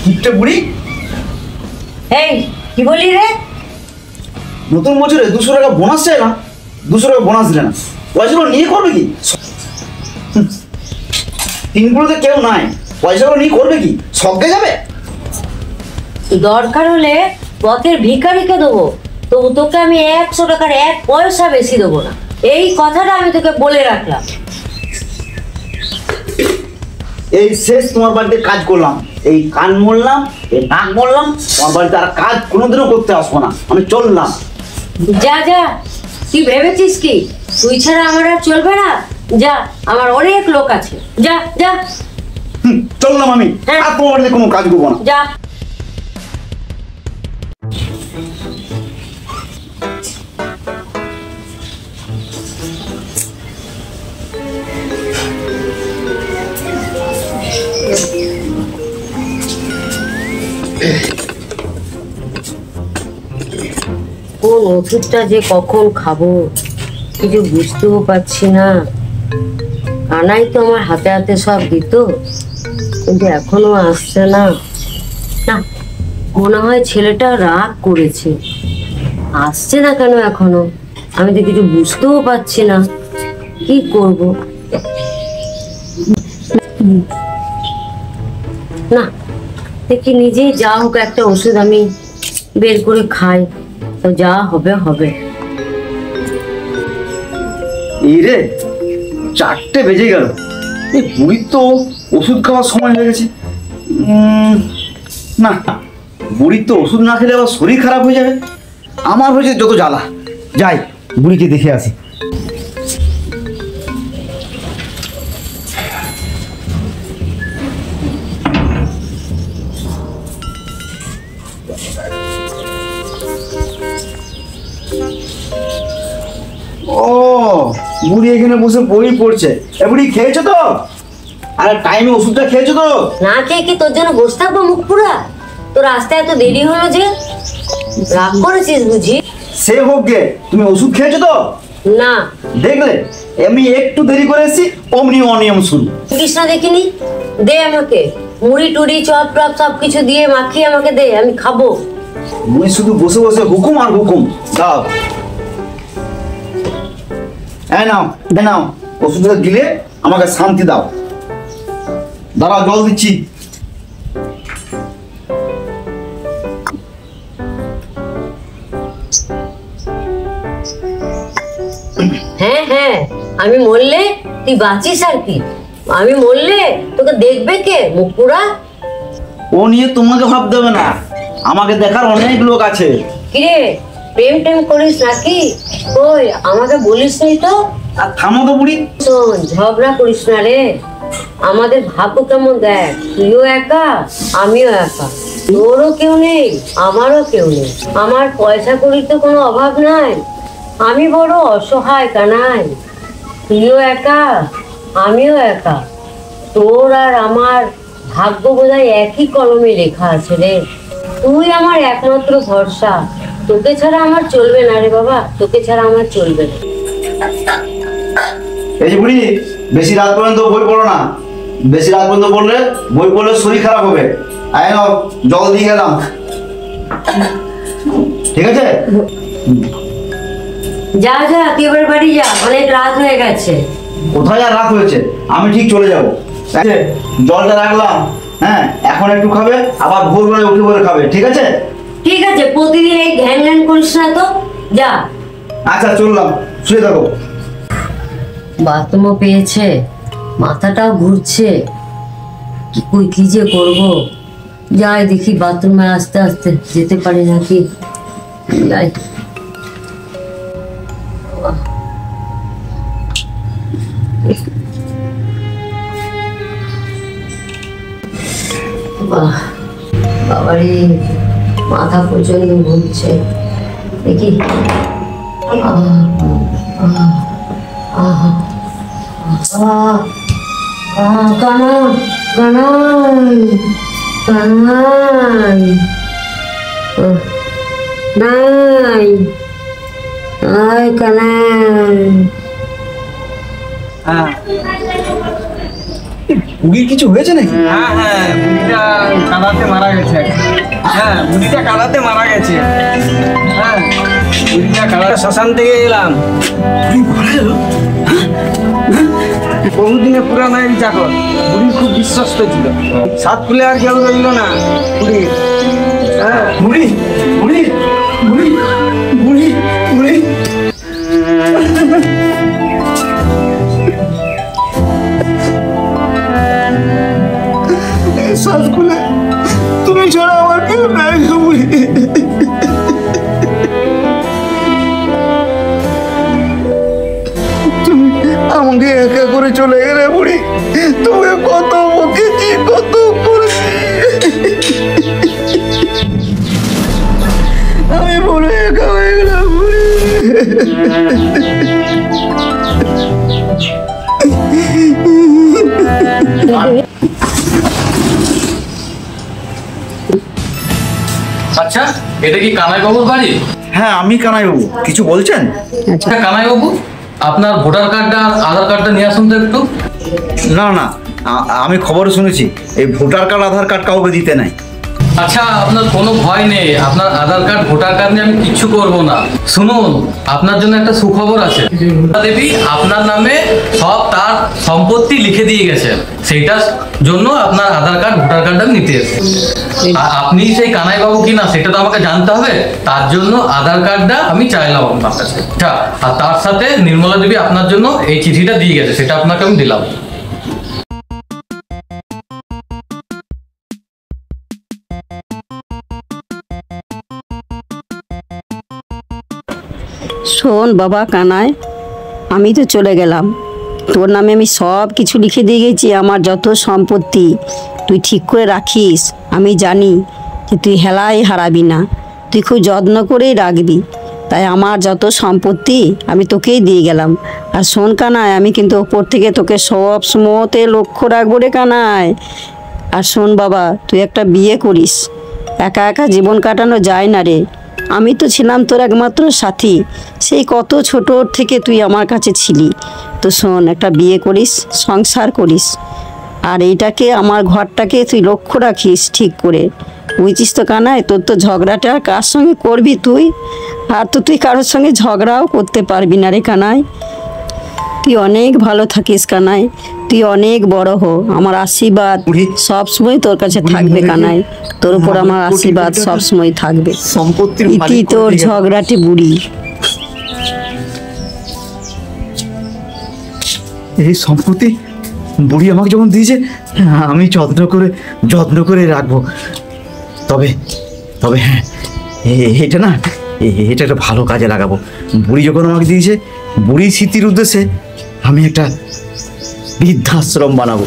কিপটে বুড়ি। এই কি বলি রে? নতুন বছরে 200 টাকা বোনাস চাই না, 200 টাকা বোনাস দিলে না, পয়সাগুলো নিয়ে করবে কি? তিনগুলোতে কেউ নাই, পয়সাগুলো নিয়ে করবে কি? সঙ্গে যাবে? দরকার হলে পথের ভিখারিকে দেবো, তবু তোকে আমি 100 টাকার 1 পয়সা বেশি দেবো না। এই কথাটা আমি তোকে বলে রাখলাম। এই শেষ তোমার বাড়িতে কাজ করলাম, এই কান মরলাম, এই নাক মরলাম, তোমার বাড়িতে আর কাজ কোনোদিনও করতে আসবো না, আমি চললাম। যা যা, তুই ভেবেছিস কি তুই ছাড়া আমার আর চলবে না? যা, আমার অনেক লোক আছে, যা যা। চললাম আমি, হ্যাঁ। আর তোমার বাড়িতে কোনো কাজ করবো না। যা। কোন ওষুধটা যে কখন খাবো কিছু বুঝতেও পারছি না। কানাই তো আমার হাতে হাতে সব দিত, কিন্তু এখনো আসছে না। না, মনে হয় ছেলেটা রাগ করেছে, আসছে না কেন এখনো? আমি তো কিছু বুঝতেও পারছি না, কি করব? না, দেখি নিজেই যা হোক একটা ওষুধ আমি বের করে খাই, তো যা হবে হবে। এই রে, 4টে বেজে গেল, এই বুড়ির তো ওষুধ খাওয়ার সময় হয়ে গেছে। না, বুড়ির তো ওষুধ না খেলে আবার শরীর খারাপ হয়ে যাবে। আমার হয়েছে যত জ্বালা, যাই বুড়িকে দেখে আসি। ও, বুড়ি এখানে বসে বই পড়ছে। এ বুড়ি, খেয়েছো তো? আরে টাইমে ওষুধটা খেয়েছো তো? না খেয়ে কি তোর জন্য বসে থাকবো মুখ পুরা? তোর আসতে এত দেরি হলো যে? রাগ করেছিস বুঝি? সে হোক গে, তুমি ওষুধ খেয়েছো তো? না। দেখলে, আমি একটু দেরি করে এসেছি, অমনি অনিয়ম শুরু। কৃষ্ণা দেখিনি? দে আমাকে মুড়ি টুড়ি চপ টপ সব কিছু দিয়ে মাখিয়ে আমাকে দে, আমি খাবো। মুই শুধু বসে বসে হুকুম আর হুকুম। দাও, এই নাও, নাও, ওষুধটা দিলে আমাকে শান্তি দাও। দাঁড়াও, জল দিচ্ছি। হ্যাঁ হ্যাঁ, আমি মরলে তুই বাঁচিস আর কি? আমি মরলে তোকে দেখবে কে মুখ পুরা? ও নিয়ে তোমাকে ভাবতে হবে না, আমাকে দেখার অনেক লোক আছে। কিরে, প্রেম টেম করিস নাকি? ওই আমাকে বলিস নি তো? আর থামো তো বুড়ি। শোন, ঝগড়া করিস না রে। আমাদের ভাগ্য কেমন দেখ, তুইও একা আমিও একা, তোরও কেউ নেই আমারও কেউ নেই। আমার পয়সা কড়ির তো কোনো অভাব নাই, আমি বড় অসহায় কানাই। তুইও একা আমিও একা, তোর আর আমার ভাগ্য বোধহয় একই কলমে লেখা আছে রে। তুই আমার একমাত্র ভরসা, তোকে ছাড়া আমার চলবে না রে বাবা, তোকে ছাড়া আমার চলবে না। এই যে বুড়ি, বেশি রাত পর্যন্ত বই পড়ো না, বেশি রাত পর্যন্ত পড়লে বই পড়লে শরীর খারাপ হবে। আয় নাও, জল দিয়ে গেলাম, ঠিক আছে? যা যা, তুই এবার বাড়ি যা, অনেক রাত হয়ে গেছে। কোথায় আর রাত হয়েছে, আমি ঠিক চলে যাবো। ঠিক আছে, জলটা রাখলাম। হ্যাঁ, এখন একটু খাবে, আবার ভোরবেলায় উঠে পরে খাবে, ঠিক আছে? ঠিক আছে, প্রতিদিন এই ঘ্যান ঘ্যান করিস না তো, যা। আচ্ছা, চললাম, শুয়ে থাকো। বাথরুমও পেয়েছে, মাথাটাও ঘুরছে, কি যে করবো। যাই দেখি বাথরুমে আস্তে আস্তে যেতে পারি নাকি, যাই। বাবারে, মাথা প্রচন্ড ঘুরছে, দেখি। কানাই কানাই নাই, আয় কানাই। বুড়ির কিছু হয়েছে নাকি? হ্যাঁ হ্যাঁ, বুড়িটা কাদাতে মারা গেছে। হ্যাঁ, বুড়িটা কাদাতে মারা গেছে। হ্যাঁ, বুড়িটা কাদাতে শ্মশান থেকে এলাম। বুড়ি মারা গেল? বহুদিনে পুরানো এই চাকর, বুড়ি খুব বিশ্বস্ত ছিল। সাত খুলে আর কেউ রইল না বুড়ি। হ্যাঁ, বুড়ি বুড়ি বুড়ি বুড়ি বুড়ি শ্বাস খুলে তুমি ছাড়া আমার কেউ নাই গো বুড়ি। তুমি আমাকে একা করে চলে গেলে বুড়ি। তুমি কত বকেছি, কত করেছি। আমি বলে একা হয়ে গেলাম বুড়ি। আচ্ছা, এটা কি কানাই বাবুর বাড়ি? হ্যাঁ, আমি কানাইবাবু। কিছু বলছেন? আচ্ছা কানাই বাবু, আপনার ভোটার কার্ডটা আর আধার কার্ডটা নিয়ে আসুন তো একটু। না না, আমি খবর শুনেছি এই ভোটার কার্ড আধার কার্ড কাউকে দিতে নাই। আচ্ছা, আপনার কোনো ভয় নেই, আপনার আধার কার্ড ভোটার কার্ড নিয়ে আমি কিচ্ছু করব না। শুনুন, আপনার জন্য একটা সুখবর আছে। দেবী আপনার নামে সব তার সম্পত্তি লিখে দিয়ে গেছেন, সেইটার জন্য আপনার আধার কার্ড ভোটার কার্ডটা নিতে এসেছে। আর আপনি সেই কানাই বাবু কিনা সেটা তো আমাকে জানতে হবে, তার জন্য আধার কার্ডটা আমি চাইলাম আপনার কাছে। আচ্ছা, আর তার সাথে নির্মলা দেবী আপনার জন্য এই চিঠিটা দিয়ে গেছে, সেটা আপনাকে আমি দিলাম। শোন বাবা কানাই, আমি তো চলে গেলাম, তোর নামে আমি সব কিছু লিখে দিয়ে গেছি। আমার যত সম্পত্তি তুই ঠিক করে রাখিস। আমি জানি যে তুই হেলাই হারাবি না, তুই খুব যত্ন করেই রাখবি। তাই আমার যত সম্পত্তি আমি তোকেই দিয়ে গেলাম। আর শোন কানাই, আমি কিন্তু ওপর থেকে তোকে সব সময়তে লক্ষ্য রাখবো রে কানাই। আর শোন বাবা, তুই একটা বিয়ে করিস, একা একা জীবন কাটানো যায় না রে। আমি তো ছিলাম তোর একমাত্র সাথী, সেই কত ছোট থেকে তুই আমার কাছে ছিলি। তো শোন, একটা বিয়ে করিস, সংসার করিস। আর এইটাকে, আমার ঘরটাকে তুই লক্ষ্য রাখিস ঠিক করে, বুঝছিস তো কানাই? তোর তো ঝগড়াটা কার সঙ্গে করবি তুই? আর তো তুই কারোর সঙ্গে ঝগড়াও করতে পারবি না রে কানাই। তুই অনেক ভালো থাকিস কানাই, তুই অনেক বড় হো। আমার আশীর্বাদ সব সময় তোর কাছে থাকবে কানাই, তোর উপর আমার আশীর্বাদ সব সময় থাকবে। সম্পত্তির ইতি মালিক তোর করতে গেলে- ঝগড়াটি বুড়ি। এই সম্পত্তি বুড়ি আমাকে যখন দিয়েছে, আমি যত্ন করে রাখবো। তবে তবে হ্যাঁ, এটা না, এটা একটা ভালো কাজে লাগাবো। বুড়ি যখন আমাকে দিয়েছে, বুড়ি স্মৃতির উদ্দেশ্যে আমি একটা বৃদ্ধাশ্রম বানাবো।